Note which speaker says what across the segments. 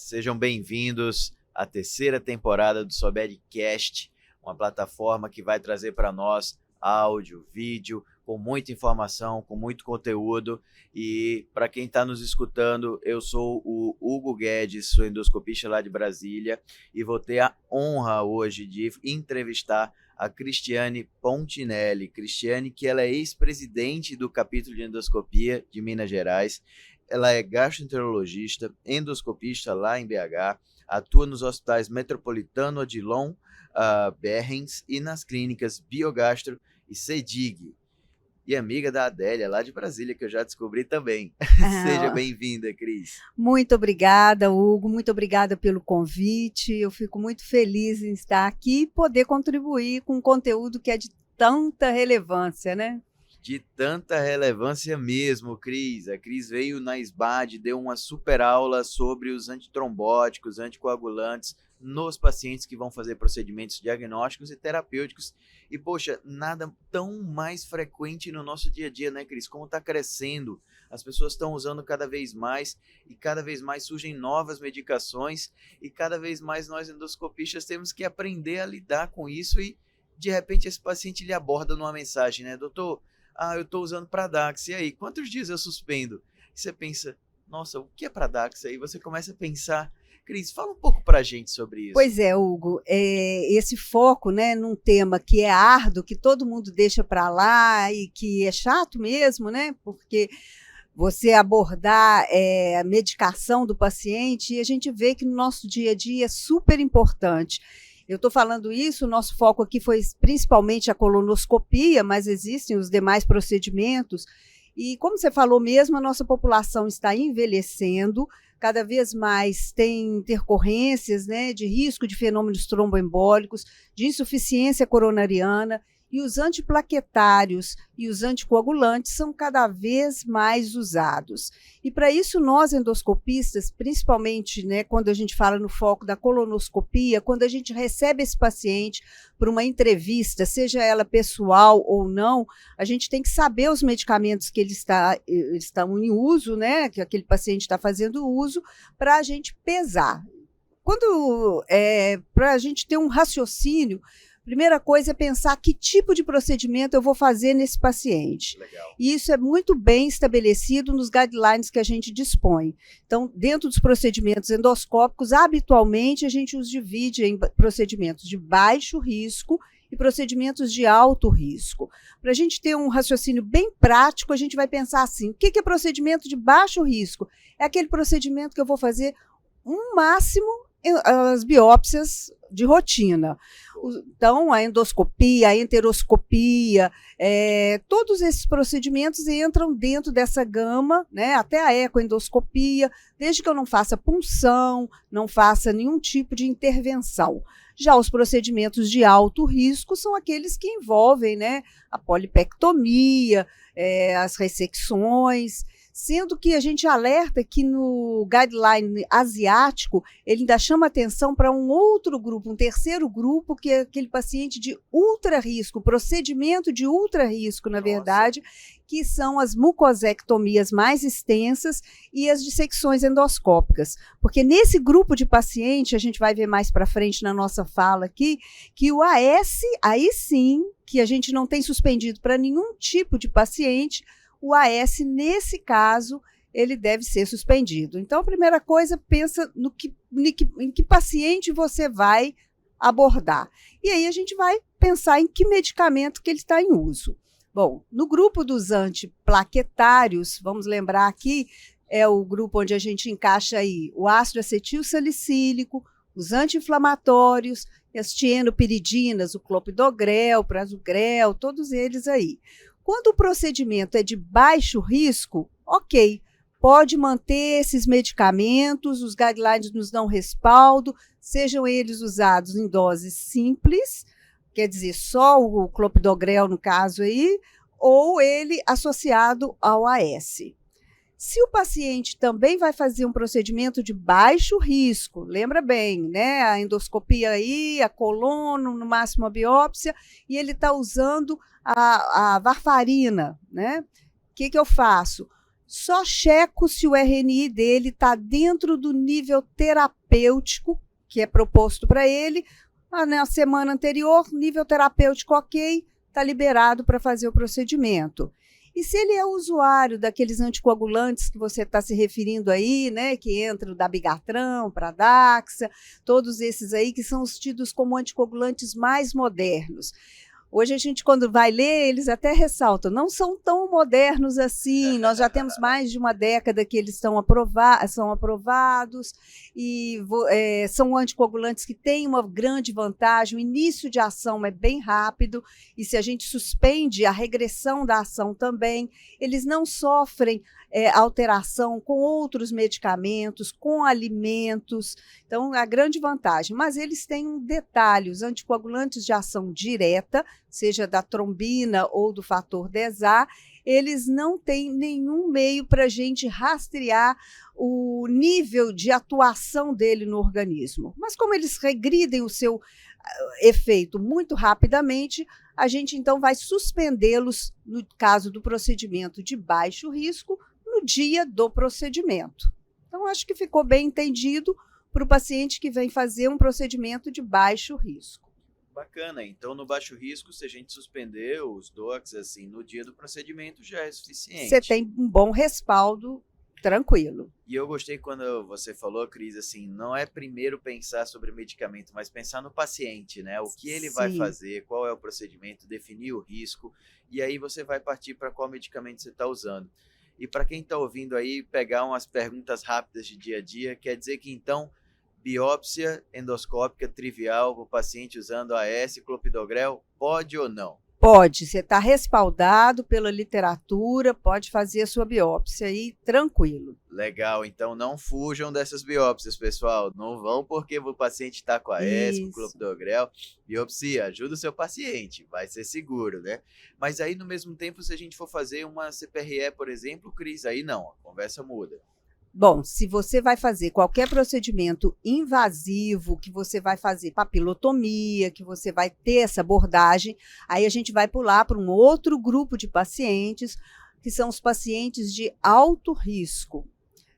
Speaker 1: sejam bem-vindos à terceira temporada do Sobedcast, uma plataforma que vai trazer para nós áudio, vídeo, com muita informação, com muito conteúdo. E para quem está nos escutando, eu sou o Hugo Guedes, sou endoscopista lá de Brasília e vou ter a honra hoje de entrevistar a Cristiane Pontinelli. Cristiane, que ela é ex-presidente do capítulo de endoscopia de Minas Gerais. Ela é gastroenterologista, endoscopista lá em BH, atua nos hospitais Metropolitano Odilon Berrens e nas clínicas Biogastro e Sedig. E amiga da Adélia, lá de Brasília, que eu já descobri também. Seja bem-vinda, Cris.
Speaker 2: Muito obrigada, Hugo. Muito obrigada pelo convite. Eu fico muito feliz em estar aqui e poder contribuir com um conteúdo que é de tanta relevância, né?
Speaker 1: De tanta relevância mesmo, Cris. A Cris veio na SBAD, deu uma super aula sobre os antitrombóticos, anticoagulantes nos pacientes que vão fazer procedimentos diagnósticos e terapêuticos. E, poxa, nada tão mais frequente no nosso dia a dia, né, Cris? Como está crescendo, as pessoas estão usando cada vez mais e cada vez mais surgem novas medicações e cada vez mais nós endoscopistas temos que aprender a lidar com isso e, de repente, esse paciente lhe aborda numa mensagem, né, doutor? Eu estou usando Pradaxa, e aí, quantos dias eu suspendo? E você pensa, nossa, o que é Pradaxa? E você começa a pensar, Cris, fala um pouco para a gente sobre isso.
Speaker 2: Pois é, Hugo, esse foco, né, num tema que é árduo, que todo mundo deixa para lá e que é chato mesmo, né, porque você abordar a medicação do paciente, e a gente vê que no nosso dia a dia é super importante. Eu estou falando isso, o nosso foco aqui foi principalmente a colonoscopia, mas existem os demais procedimentos. E como você falou mesmo, a nossa população está envelhecendo, cada vez mais tem intercorrências, né, de risco de fenômenos tromboembólicos, de insuficiência coronariana, e os antiplaquetários e os anticoagulantes são cada vez mais usados. E para isso nós endoscopistas, principalmente, né, quando a gente fala no foco da colonoscopia, quando a gente recebe esse paciente para uma entrevista, seja ela pessoal ou não, a gente tem que saber os medicamentos que eles estão em uso, né, que aquele paciente está fazendo uso, para a gente pesar. Para a gente ter um raciocínio, primeira coisa é pensar que tipo de procedimento eu vou fazer nesse paciente.
Speaker 1: Legal.
Speaker 2: E isso é muito bem estabelecido nos guidelines que a gente dispõe. Então, dentro dos procedimentos endoscópicos, habitualmente a gente os divide em procedimentos de baixo risco e procedimentos de alto risco. Para a gente ter um raciocínio bem prático, a gente vai pensar assim, o que é procedimento de baixo risco? É aquele procedimento que eu vou fazer um máximo as biópsias de rotina. Então, a endoscopia, a enteroscopia, todos esses procedimentos entram dentro dessa gama, né, até a ecoendoscopia, desde que eu não faça punção, não faça nenhum tipo de intervenção. Já os procedimentos de alto risco são aqueles que envolvem, né, a polipectomia, as ressecções, sendo que a gente alerta que no guideline asiático, ele ainda chama atenção para um outro grupo, um terceiro grupo, que é aquele paciente de ultra risco, procedimento de ultra risco, na verdade, que são as mucosectomias mais extensas e as dissecções endoscópicas. Porque nesse grupo de paciente, a gente vai ver mais para frente na nossa fala aqui, que o AS, aí sim, que a gente não tem suspendido para nenhum tipo de paciente, o AS, nesse caso, ele deve ser suspendido. Então, a primeira coisa, pensa em que paciente você vai abordar. E aí a gente vai pensar em que medicamento que ele está em uso. Bom, no grupo dos antiplaquetários, vamos lembrar aqui, é o grupo onde a gente encaixa aí o ácido acetil salicílico, os anti-inflamatórios, as tienopiridinas, o clopidogrel, o prasugrel, todos eles aí. Quando o procedimento é de baixo risco, ok, pode manter esses medicamentos, os guidelines nos dão respaldo, sejam eles usados em doses simples, quer dizer, só o clopidogrel no caso aí, ou ele associado ao AS. Se o paciente também vai fazer um procedimento de baixo risco, lembra bem, né? A endoscopia aí, a colono, no máximo a biópsia, e ele está usando a varfarina, né? O que eu faço? só checo se o RNI dele está dentro do nível terapêutico que é proposto para ele. Na semana anterior, nível terapêutico ok, está liberado para fazer o procedimento. E se ele é usuário daqueles anticoagulantes que você está se referindo aí, né, que entram da Bigatran, Pradaxa, todos esses aí que são os tidos como anticoagulantes mais modernos. Hoje a gente, quando vai ler, eles até ressaltam, não são tão modernos assim, nós já temos mais de uma década que eles são aprovados, e são anticoagulantes que têm uma grande vantagem, o início de ação é bem rápido, e se a gente suspende a regressão da ação também, eles não sofrem alteração com outros medicamentos, com alimentos, então a grande vantagem. Mas eles têm um detalhe, os anticoagulantes de ação direta, seja da trombina ou do fator 10A, eles não têm nenhum meio para a gente rastrear o nível de atuação dele no organismo. Mas como eles regridem o seu efeito muito rapidamente, a gente então vai suspendê-los no caso do procedimento de baixo risco, no dia do procedimento. Então, acho que ficou bem entendido para o paciente que vem fazer um procedimento de baixo risco.
Speaker 1: Bacana. Então, no baixo risco, se a gente suspender os DOACs assim, no dia do procedimento, já é suficiente.
Speaker 2: Você tem um bom respaldo, tranquilo.
Speaker 1: E eu gostei quando você falou, Cris, assim, não é primeiro pensar sobre o medicamento, mas pensar no paciente, né? O que ele vai fazer, qual é o procedimento, definir o risco, e aí você vai partir para qual medicamento você está usando. E para quem está ouvindo aí, pegar umas perguntas rápidas de dia a dia, quer dizer que então, biópsia endoscópica trivial para o paciente usando AS, clopidogrel, pode ou não?
Speaker 2: Pode, você está respaldado pela literatura, pode fazer a sua biópsia aí tranquilo.
Speaker 1: Legal, então não fujam dessas biópsias, pessoal. Não vão porque o paciente está com AS, com clopidogrel. Biopsia, ajuda o seu paciente, vai ser seguro, né? Mas aí, no mesmo tempo, se a gente for fazer uma CPRE, por exemplo, Cris, aí não, a conversa muda.
Speaker 2: Bom, se você vai fazer qualquer procedimento invasivo, que você vai fazer papilotomia, que você vai ter essa abordagem, aí a gente vai pular para um outro grupo de pacientes, que são os pacientes de alto risco,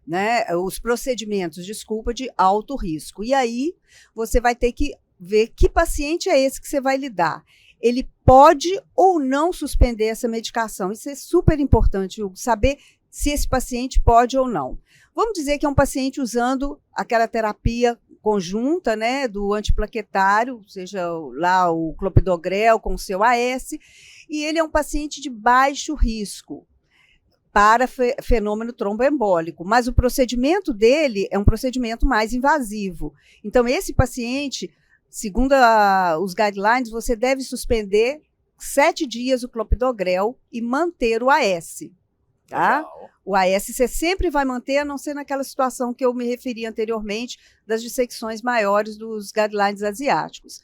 Speaker 2: né? Os procedimentos, de alto risco. E aí você vai ter que ver que paciente é esse que você vai lidar. Ele pode ou não suspender essa medicação. Isso é super importante, Hugo, saber se esse paciente pode ou não. Vamos dizer que é um paciente usando aquela terapia conjunta, né, do antiplaquetário, seja lá o clopidogrel com o seu AS, e ele é um paciente de baixo risco para fenômeno tromboembólico, mas o procedimento dele é um procedimento mais invasivo. Então, esse paciente, segundo os guidelines, você deve suspender 7 dias o clopidogrel e manter o AS. Tá?
Speaker 1: Legal.
Speaker 2: O AS você sempre vai manter, a não ser naquela situação que eu me referi anteriormente, das dissecções maiores dos guidelines asiáticos.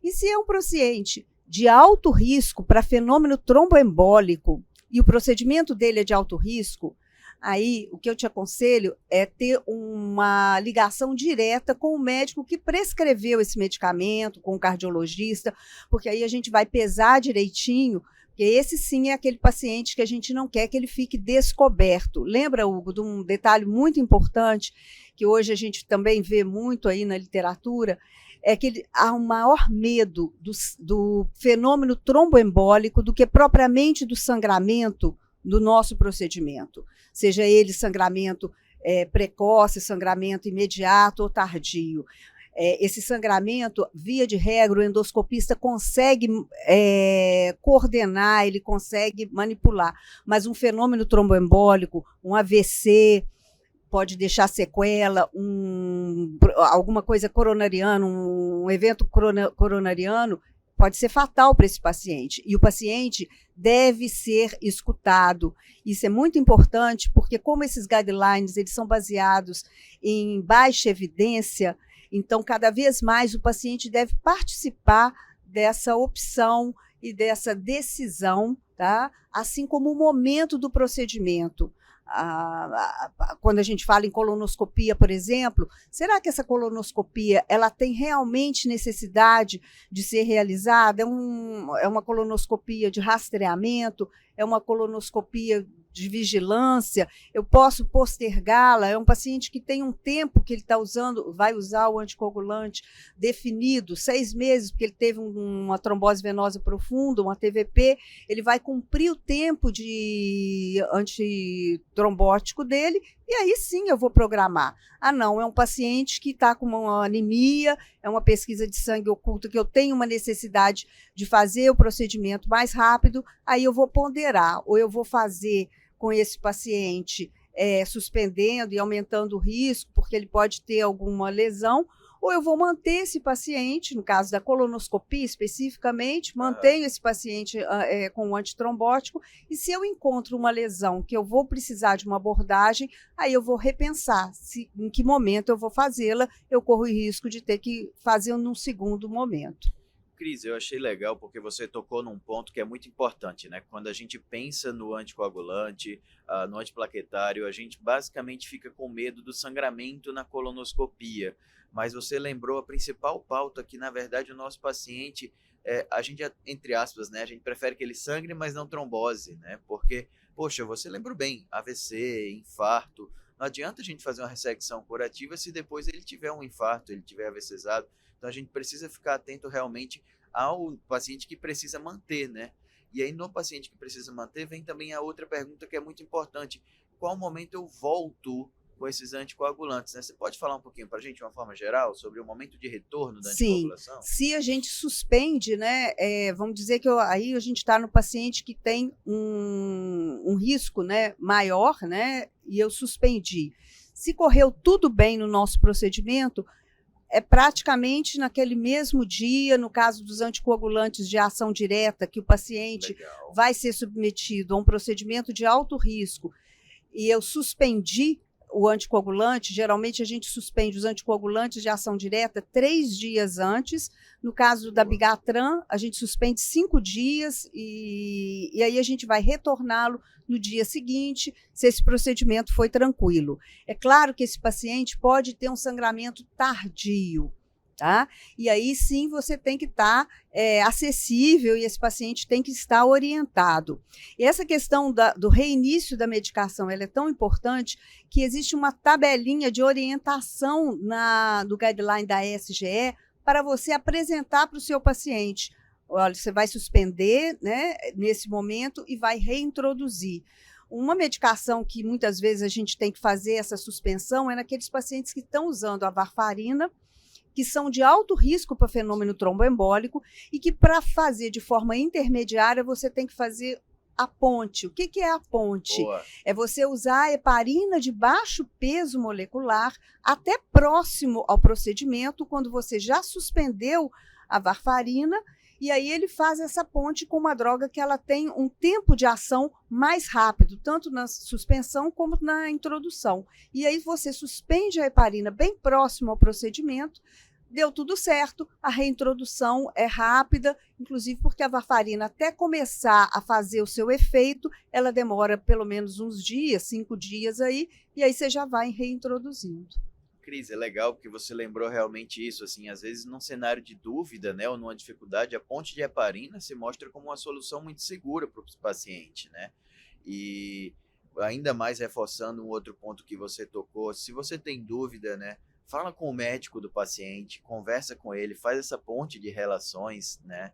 Speaker 2: E se é um paciente de alto risco para fenômeno tromboembólico e o procedimento dele é de alto risco, aí o que eu te aconselho é ter uma ligação direta com o médico que prescreveu esse medicamento, com o cardiologista, porque aí a gente vai pesar direitinho. Porque esse sim é aquele paciente que a gente não quer que ele fique descoberto. Lembra, Hugo, de um detalhe muito importante, que hoje a gente também vê muito aí na literatura, é que há um maior medo do fenômeno tromboembólico do que propriamente do sangramento do nosso procedimento. Seja ele sangramento precoce, sangramento imediato ou tardio. Esse sangramento, via de regra, o endoscopista consegue coordenar, ele consegue manipular, mas um fenômeno tromboembólico, um AVC, pode deixar sequela, alguma coisa coronariana, um evento coronariano, pode ser fatal para esse paciente. E o paciente deve ser escutado. Isso é muito importante, porque como esses guidelines eles são baseados em baixa evidência, então, cada vez mais o paciente deve participar dessa opção e dessa decisão, tá? Assim como o momento do procedimento. Quando a gente fala em colonoscopia, por exemplo, será que essa colonoscopia ela tem realmente necessidade de ser realizada? É uma colonoscopia de rastreamento? É uma colonoscopia de vigilância, eu posso postergá-la. É um paciente que tem um tempo que ele está usando, vai usar o anticoagulante definido, 6 meses, porque ele teve uma trombose venosa profunda, uma TVP, ele vai cumprir o tempo de antitrombótico dele, e aí sim eu vou programar. Ah, não, é um paciente que está com uma anemia, é uma pesquisa de sangue oculta que eu tenho uma necessidade de fazer o procedimento mais rápido, aí eu vou ponderar, ou eu vou fazer com esse paciente suspendendo e aumentando o risco, porque ele pode ter alguma lesão, ou eu vou manter esse paciente, no caso da colonoscopia especificamente, mantenho esse paciente com o antitrombótico, e se eu encontro uma lesão que eu vou precisar de uma abordagem, aí eu vou repensar em que momento eu vou fazê-la, eu corro o risco de ter que fazer num segundo momento.
Speaker 1: Cris, eu achei legal porque você tocou num ponto que é muito importante, né? Quando a gente pensa no anticoagulante, no antiplaquetário, a gente basicamente fica com medo do sangramento na colonoscopia. Mas você lembrou a principal pauta que, na verdade, o nosso paciente, a gente, entre aspas, né? A gente prefere que ele sangre, mas não trombose, né? Porque, poxa, você lembrou bem, AVC, infarto, não adianta a gente fazer uma ressecção curativa se depois ele tiver um infarto, ele tiver AVCzado. Então a gente precisa ficar atento realmente ao paciente que precisa manter, né? E aí no paciente que precisa manter vem também a outra pergunta que é muito importante. Qual momento eu volto com esses anticoagulantes, né? Você pode falar um pouquinho para a gente, de uma forma geral, sobre o momento de retorno da anticoagulação?
Speaker 2: Sim, se a gente suspende, né? Vamos dizer que aí a gente está no paciente que tem um risco, né, maior, né? E eu suspendi. Se correu tudo bem no nosso procedimento, é praticamente naquele mesmo dia, no caso dos anticoagulantes de ação direta, que o paciente vai ser submetido a um procedimento de alto risco, e eu suspendi o anticoagulante. Geralmente a gente suspende os anticoagulantes de ação direta 3 dias antes. No caso da Bigatran, a gente suspende 5 dias e aí a gente vai retorná-lo no dia seguinte, se esse procedimento foi tranquilo. É claro que esse paciente pode ter um sangramento tardio, tá? E aí sim você tem que estar acessível e esse paciente tem que estar orientado. E essa questão do reinício da medicação, ela é tão importante que existe uma tabelinha de orientação do guideline da SGE para você apresentar para o seu paciente. Olha, você vai suspender, né, nesse momento e vai reintroduzir. Uma medicação que muitas vezes a gente tem que fazer essa suspensão é naqueles pacientes que estão usando a varfarina, que são de alto risco para fenômeno tromboembólico e que, para fazer de forma intermediária, você tem que fazer a ponte. O que é a ponte?
Speaker 1: Boa.
Speaker 2: É você usar a heparina de baixo peso molecular até próximo ao procedimento, quando você já suspendeu a varfarina, e aí ele faz essa ponte com uma droga que ela tem um tempo de ação mais rápido, tanto na suspensão como na introdução. E aí você suspende a heparina bem próximo ao procedimento, deu tudo certo, a reintrodução é rápida, inclusive porque a varfarina, até começar a fazer o seu efeito, ela demora pelo menos uns dias, 5 dias aí, e aí você já vai reintroduzindo.
Speaker 1: Cris, é legal porque você lembrou realmente isso, assim, às vezes num cenário de dúvida, né, ou numa dificuldade, a ponte de heparina se mostra como uma solução muito segura para o paciente, né? E ainda mais reforçando um outro ponto que você tocou, se você tem dúvida, né, fala com o médico do paciente, conversa com ele, faz essa ponte de relações, né?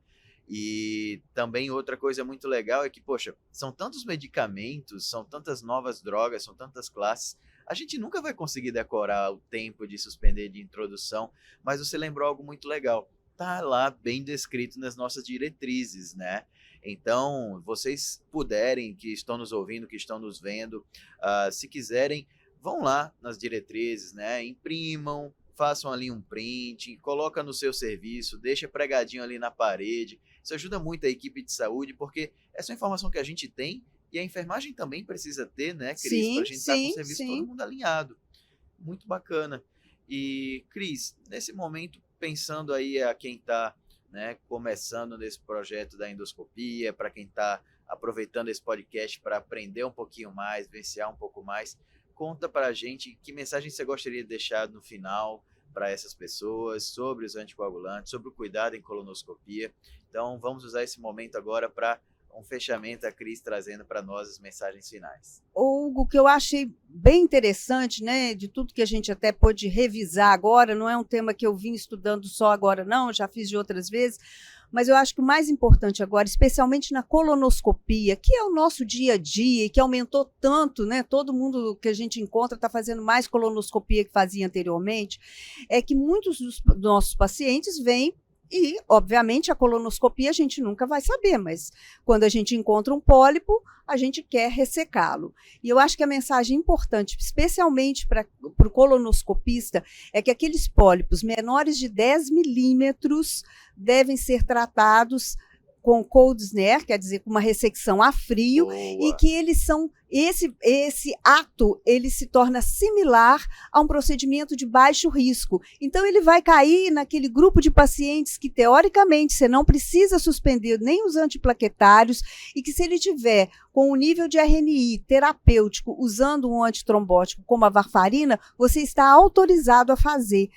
Speaker 1: E também outra coisa muito legal é que, poxa, são tantos medicamentos, são tantas novas drogas, são tantas classes, a gente nunca vai conseguir decorar o tempo de suspender de introdução, mas você lembrou algo muito legal. Tá lá bem descrito nas nossas diretrizes, né? Então, vocês puderem, que estão nos ouvindo, que estão nos vendo, se quiserem, vão lá nas diretrizes, né? Imprimam, façam ali um print, coloca no seu serviço, deixa pregadinho ali na parede. Isso ajuda muito a equipe de saúde, porque essa é uma informação que a gente tem e a enfermagem também precisa ter, né, Cris? Para a gente estar com o serviço todo mundo alinhado. Muito bacana. E, Cris, nesse momento, pensando aí a quem está, né, começando nesse projeto da endoscopia, para quem está aproveitando esse podcast para aprender um pouquinho mais, vivenciar um pouco mais, conta para a gente que mensagem você gostaria de deixar no final para essas pessoas sobre os anticoagulantes, sobre o cuidado em colonoscopia. Então, vamos usar esse momento agora para um fechamento, a Cris trazendo para nós as mensagens finais.
Speaker 2: Hugo, que eu achei bem interessante, né, de tudo que a gente até pôde revisar agora, não é um tema que eu vim estudando só agora, não, já fiz de outras vezes, mas eu acho que o mais importante agora, especialmente na colonoscopia, que é o nosso dia a dia e que aumentou tanto, né? Todo mundo que a gente encontra está fazendo mais colonoscopia que fazia anteriormente, é que muitos dos nossos pacientes vêm e, obviamente, a colonoscopia a gente nunca vai saber, mas quando a gente encontra um pólipo, a gente quer ressecá-lo. E eu acho que a mensagem importante, especialmente para o colonoscopista, é que aqueles pólipos menores de 10 milímetros devem ser tratados com cold snare, quer dizer, com uma ressecção a frio,
Speaker 1: Boa.
Speaker 2: e que eles são, esse ato, ele se torna similar a um procedimento de baixo risco. Então, ele vai cair naquele grupo de pacientes que, teoricamente, você não precisa suspender nem os antiplaquetários, e que se ele tiver com um nível de RNI terapêutico, usando um antitrombótico como a varfarina, você está autorizado a fazer.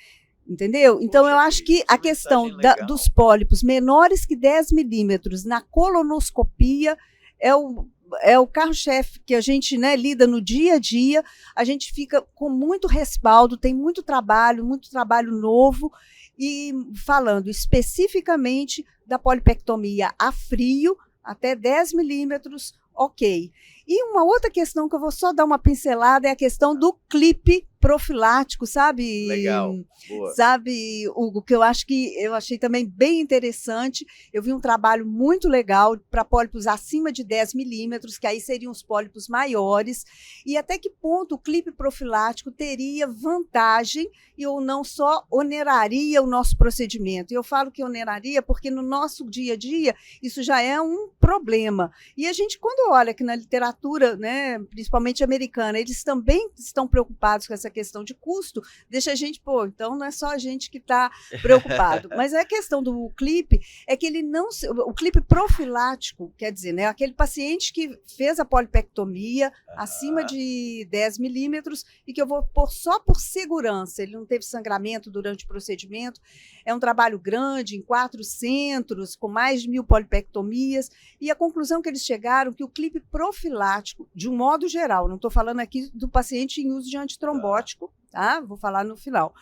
Speaker 2: Entendeu? Então,
Speaker 1: Poxa,
Speaker 2: eu acho que a questão dos pólipos menores que 10 milímetros na colonoscopia é o carro-chefe que a gente, né, lida no dia a dia. A gente fica com muito respaldo, tem muito trabalho novo. E falando especificamente da polipectomia a frio, até 10 milímetros, ok. E uma outra questão que eu vou só dar uma pincelada é a questão do clipe profilático, sabe?
Speaker 1: Legal, boa.
Speaker 2: Sabe, Hugo, que eu achei também bem interessante. Eu vi um trabalho muito legal para pólipos acima de 10 milímetros, que aí seriam os pólipos maiores, e até que ponto o clipe profilático teria vantagem e ou não só oneraria o nosso procedimento. E eu falo que oneraria porque no nosso dia a dia isso já é um problema. E a gente, quando olha que na literatura, né, principalmente americana, eles também estão preocupados com essa questão de custo, deixa a gente, então não é só a gente que está preocupado. Mas a questão do clipe é que ele não, o clipe profilático, quer dizer, né, aquele paciente que fez a polipectomia acima de 10 milímetros e que eu vou pôr só por segurança, ele não teve sangramento durante o procedimento, é um trabalho grande, em 4 centros, com mais de 1.000 polipectomias, e a conclusão que eles chegaram que o clipe profilático, de um modo geral, não estou falando aqui do paciente em uso de antitrombótico, tá? Vou falar no final.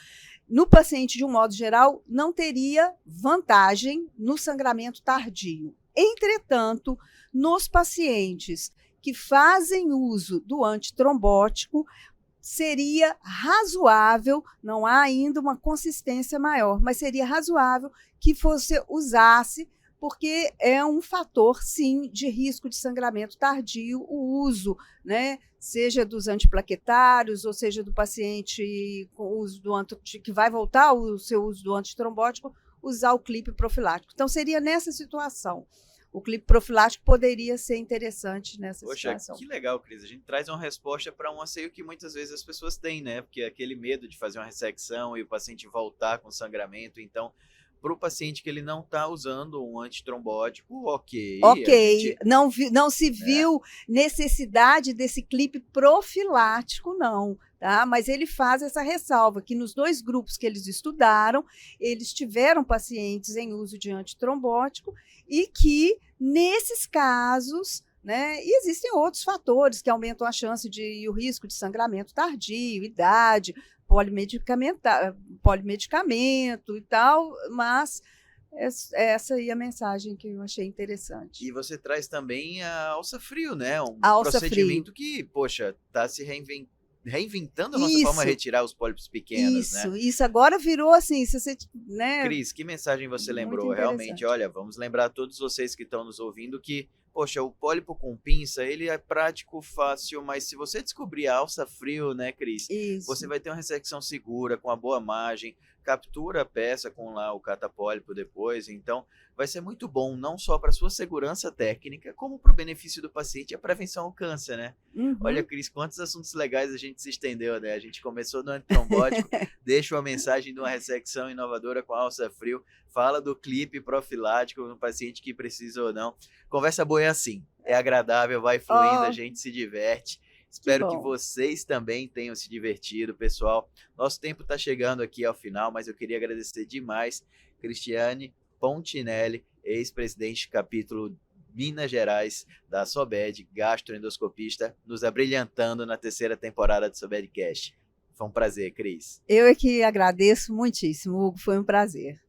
Speaker 2: No paciente, de um modo geral, não teria vantagem no sangramento tardio. Entretanto, nos pacientes que fazem uso do antitrombótico, seria razoável, não há ainda uma consistência maior, mas seria razoável que você usasse, porque é um fator, sim, de risco de sangramento tardio, o uso, né, seja dos antiplaquetários, ou seja do paciente com uso que vai voltar o seu uso do antitrombótico, usar o clipe profilático. Então, seria nessa situação. O clipe profilático poderia ser interessante nessa situação.
Speaker 1: Que legal, Cris. A gente traz uma resposta para um anseio que muitas vezes as pessoas têm, né? Porque é aquele medo de fazer uma ressecção e o paciente voltar com sangramento. Então, para o paciente que ele não está usando um antitrombótico, ok.
Speaker 2: Ok, não se viu necessidade desse clipe profilático, não. Tá? Mas ele faz essa ressalva, que nos 2 grupos que eles estudaram, eles tiveram pacientes em uso de antitrombótico e que, nesses casos, né, e existem outros fatores que aumentam a chance e o risco de sangramento tardio, idade, polimedicamento e tal, mas essa aí é a mensagem que eu achei interessante.
Speaker 1: E você traz também a alça frio, né? Um
Speaker 2: alça
Speaker 1: procedimento
Speaker 2: frio.
Speaker 1: Que, poxa, está se reinventando a nossa forma de retirar os pólipos pequenos,
Speaker 2: Isso agora virou assim, se você, né?
Speaker 1: Cris, que mensagem você lembrou? Realmente, olha, vamos lembrar a todos vocês que estão nos ouvindo que, poxa, o pólipo com pinça, ele é prático, fácil, mas se você descobrir a alça frio, né, Cris?
Speaker 2: Isso.
Speaker 1: Você vai ter uma ressecção segura, com uma boa margem, captura a peça com lá o catapólipo depois, então vai ser muito bom, não só para sua segurança técnica, como para o benefício do paciente e a prevenção ao câncer, né?
Speaker 2: Uhum.
Speaker 1: Olha, Cris, quantos assuntos legais a gente se estendeu, né? A gente começou no antitrombótico, deixa uma mensagem de uma ressecção inovadora com alça frio, fala do clipe profilático no paciente que precisa ou não. Conversa boa é assim, é agradável, vai fluindo, a gente se diverte. Espero que vocês também tenham se divertido, pessoal. Nosso tempo está chegando aqui ao final, mas eu queria agradecer demais Cristiane Pontinelli, ex-presidente capítulo Minas Gerais, da Sobed, gastroendoscopista, nos abrilhantando na terceira temporada do Sobedcast. Foi um prazer, Cris.
Speaker 2: Eu é que agradeço muitíssimo, Hugo, foi um prazer.